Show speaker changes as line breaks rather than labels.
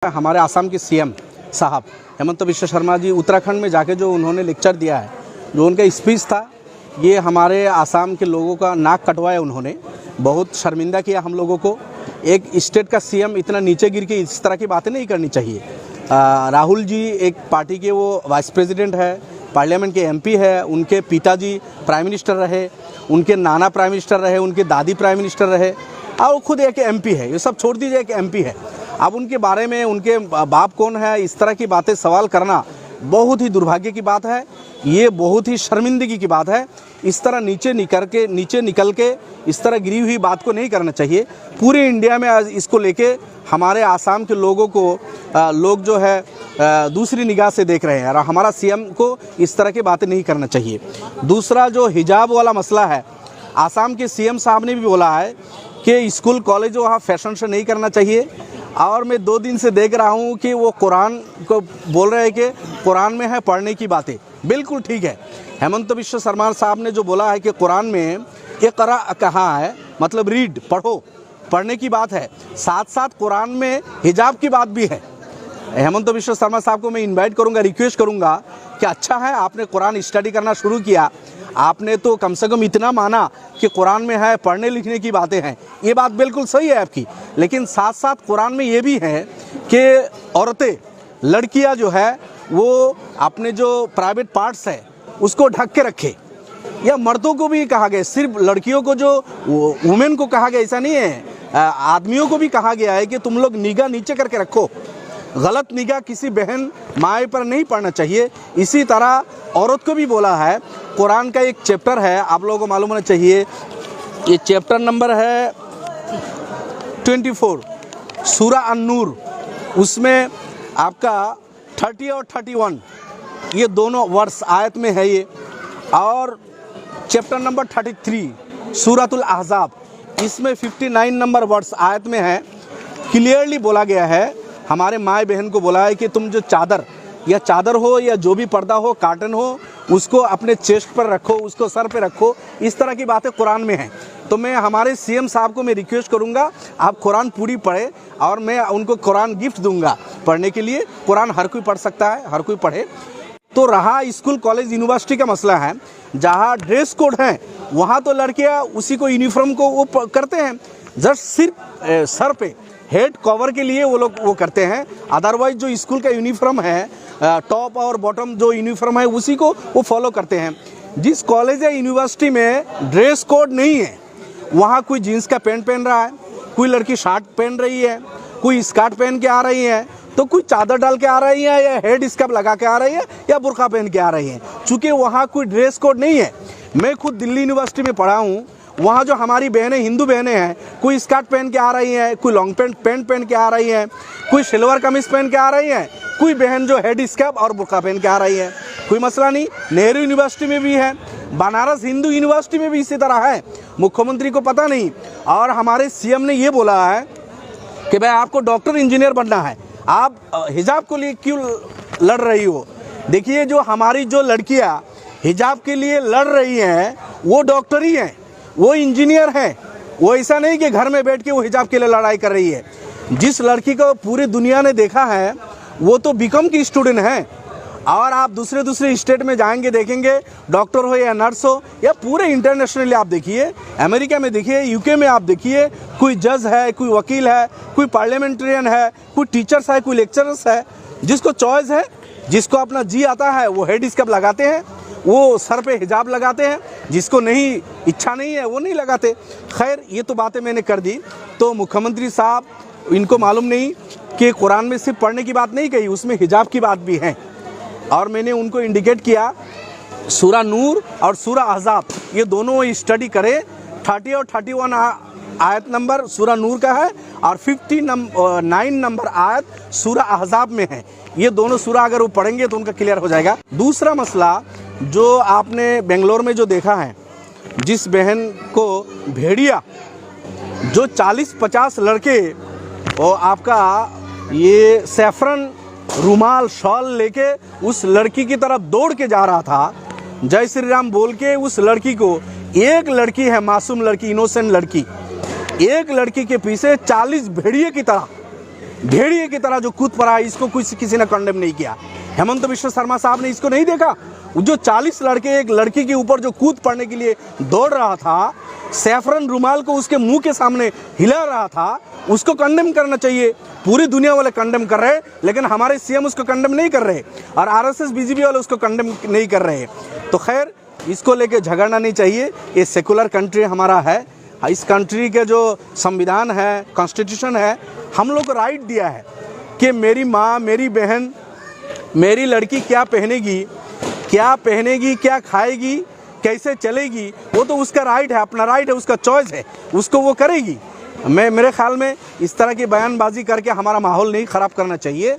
हमारे आसाम के सीएम साहब हेमंत बिश्व शर्मा जी उत्तराखंड में जाके जो उन्होंने लेक्चर दिया है, जो उनका स्पीच था, ये हमारे आसाम के लोगों का नाक कटवाया। उन्होंने बहुत शर्मिंदा किया हम लोगों को। एक स्टेट का सीएम इतना नीचे गिर के इस तरह की बातें नहीं करनी चाहिए। राहुल जी एक पार्टी के वो वाइस प्रेसिडेंट है, पार्लियामेंट के एमपी है, उनके पिताजी प्राइम मिनिस्टर रहे, उनके नाना प्राइम मिनिस्टर रहे, उनके दादी प्राइम मिनिस्टर रहे, और वो खुद एक एमपी है। ये सब छोड़ दीजिए, एक एमपी है। अब उनके बारे में उनके बाप कौन है, इस तरह की बातें सवाल करना बहुत ही दुर्भाग्य की बात है। ये बहुत ही शर्मिंदगी की बात है। इस तरह नीचे निकल के इस तरह गिरी हुई बात को नहीं करना चाहिए। पूरे इंडिया में आज इसको लेके हमारे आसाम के लोगों को लोग जो है दूसरी निगाह से देख रहे हैं, और हमारा सीएम को इस तरह की बातें नहीं करना चाहिए। दूसरा जो हिजाब वाला मसला है, आसाम के सीएम साहब ने भी बोला है कि स्कूल कॉलेज वहाँ फैशन शो नहीं करना चाहिए। और मैं 2 दिन से देख रहा हूँ कि वो कुरान को बोल रहे हैं कि कुरान में है पढ़ने की बातें। बिल्कुल ठीक है, हेमंत बिश्व शर्मा साहब ने जो बोला है कि कुरान में इक़रा कहा है, मतलब रीड, पढ़ो, पढ़ने की बात है। साथ साथ कुरान में हिजाब की बात भी है। हेमंत बिश्व शर्मा साहब को मैं इनवाइट करूंगा, रिक्वेस्ट करूंगा कि अच्छा है आपने कुरान स्टडी करना शुरू किया, आपने तो कम से कम इतना माना कि कुरान में है पढ़ने लिखने की बातें हैं। ये बात बिल्कुल सही है आपकी, लेकिन साथ साथ कुरान में ये भी है कि औरतें, लड़कियां जो है वो अपने जो प्राइवेट पार्ट्स है उसको ढक के रखे, या मर्दों को भी कहा गया, सिर्फ लड़कियों को जो वुमेन को कहा गया ऐसा नहीं है, आदमियों को भी कहा गया है कि तुम लोग निगाह नीचे करके रखो। गलत निगाह किसी बहन माए पर नहीं पड़ना चाहिए। इसी तरह औरत को भी बोला है। कुरान का एक चैप्टर है, आप लोगों को मालूम होना चाहिए, ये चैप्टर नंबर है 24 सूरा अन-नूर, उसमें आपका 30 और 31 ये दोनों वर्ष आयत में है ये। और चैप्टर नंबर 33 सूरतुल अहज़ाब, इसमें 59 नंबर वर्ष आयत में है। क्लियरली बोला गया है, हमारे माए बहन को बोला है कि तुम जो चादर हो या जो भी पर्दा हो, कार्टन हो, उसको अपने चेस्ट पर रखो, उसको सर पे रखो। इस तरह की बातें कुरान में हैं। तो मैं हमारे सीएम साहब को मैं रिक्वेस्ट करूंगा, आप कुरान पूरी पढ़े, और मैं उनको कुरान गिफ्ट दूंगा पढ़ने के लिए। कुरान हर कोई पढ़ सकता है, हर कोई पढ़े। तो रहा स्कूल कॉलेज यूनिवर्सिटी का मसला है, जहाँ ड्रेस कोड है वहाँ तो लड़कियाँ उसी को यूनिफॉर्म को वो करते हैं, जस्ट सिर्फ सर पे हेड कवर के लिए वो लोग वो करते हैं। अदरवाइज जो स्कूल का यूनिफॉर्म है, टॉप और बॉटम जो यूनिफॉर्म है उसी को वो फॉलो करते हैं। जिस कॉलेज या यूनिवर्सिटी में ड्रेस कोड नहीं है, वहाँ कोई जीन्स का पैंट पहन रहा है, कोई लड़की शर्ट पहन रही है, कोई स्कर्ट पहन के आ रही है, तो कोई चादर डाल के आ रही है, या हेड स्कार्फ लगा के आ रही है, या बुर्का पहन के आ रही है। चूँकि वहाँ कोई ड्रेस कोड नहीं है। मैं खुद दिल्ली यूनिवर्सिटी में पढ़ा हूँ, वहाँ जो हमारी बहनें, हिंदू बहनें हैं, कोई स्कर्ट पहन के आ रही हैं, कोई लॉन्ग पैंट पहन के आ रही हैं, कोई सिल्वर कमीज पहन के आ रही हैं, कोई बहन जो हेड स्कार्फ और बुर्का पहन के आ रही है। कोई मसला नहीं। नेहरू यूनिवर्सिटी में भी है, बनारस हिंदू यूनिवर्सिटी में भी इसी तरह है। मुख्यमंत्री को पता नहीं, और हमारे सीएम ने ये बोला है कि भाई आपको डॉक्टर इंजीनियर बनना है, आप हिजाब को लिए क्यों लड़ रही हो। देखिए, जो हमारी जो लड़कियां हिजाब के लिए लड़ रही हैं वो डॉक्टर ही हैं, वो इंजीनियर हैं। वो ऐसा नहीं कि घर में बैठ के वो हिजाब के लिए लड़ाई कर रही है। जिस लड़की को पूरी दुनिया ने देखा है वो तो बीकॉम की स्टूडेंट है, और आप दूसरे स्टेट में जाएंगे, देखेंगे, डॉक्टर हो या नर्स हो, या पूरे इंटरनेशनली आप देखिए, अमेरिका में देखिए, यूके में आप देखिए, कोई जज है, कोई वकील है, कोई पार्लियामेंटेरियन है, कोई टीचर्स है, कोई लेक्चरर्स है। जिसको चॉइस है, जिसको अपना जी आता है, वो हेड स्कार्फ लगाते हैं, वो सर पे हिजाब लगाते हैं। जिसको नहीं इच्छा नहीं है वो नहीं लगाते। खैर, ये तो बातें मैंने कर दी। तो मुख्यमंत्री साहब, इनको मालूम नहीं कि कुरान में सिर्फ पढ़ने की बात नहीं कही, उसमें हिजाब की बात भी है। और मैंने उनको इंडिकेट किया सूरा नूर और सूरा अहज़ाब, ये दोनों स्टडी करें। 30 और 31 आयत नंबर सूरा नूर का है, और 59 नंबर आयत सूरा अहज़ाब में है। ये दोनों सूरा अगर वो पढ़ेंगे तो उनका क्लियर हो जाएगा। दूसरा मसला जो आपने बेंगलोर में जो देखा है, जिस बहन को भेड़िया, जो 40-50 लड़के और आपका ये सैफरन रुमाल शॉल लेके उस लड़की की तरफ दौड़ के जा रहा था, जय श्री राम बोल के उस लड़की को, एक लड़की है मासूम लड़की, इनोसेंट लड़की, एक लड़की के पीछे 40 भेड़िए की तरह भेड़िए की तरह जो कूद पड़ा है, इसको किसी ने कंडेम नहीं किया। हेमंत बिश्व शर्मा साहब ने इसको नहीं देखा? जो 40 लड़के एक लड़की के ऊपर जो कूद पड़ने के लिए दौड़ रहा था, सैफरन रुमाल को उसके मुंह के सामने हिला रहा था, उसको कंडेम करना चाहिए। पूरी दुनिया वाले कंडेम कर रहे हैं, लेकिन हमारे सीएम उसको कंडेम नहीं कर रहे और आरएसएस बीजेपी वाले उसको कंडेम नहीं कर रहे। तो खैर, इसको लेके झगड़ना नहीं चाहिए। ये सेकुलर कंट्री हमारा है। इस कंट्री के जो संविधान है, कॉन्स्टिट्यूशन है, हम लोग को राइट दिया है कि मेरी माँ, मेरी बहन, मेरी लड़की क्या पहनेगी, क्या खाएगी, कैसे चलेगी, वो तो उसका राइट है, अपना राइट है, उसका चॉइस है, उसको वो करेगी। मेरे ख्याल में इस तरह की बयानबाजी करके हमारा माहौल नहीं ख़राब करना चाहिए।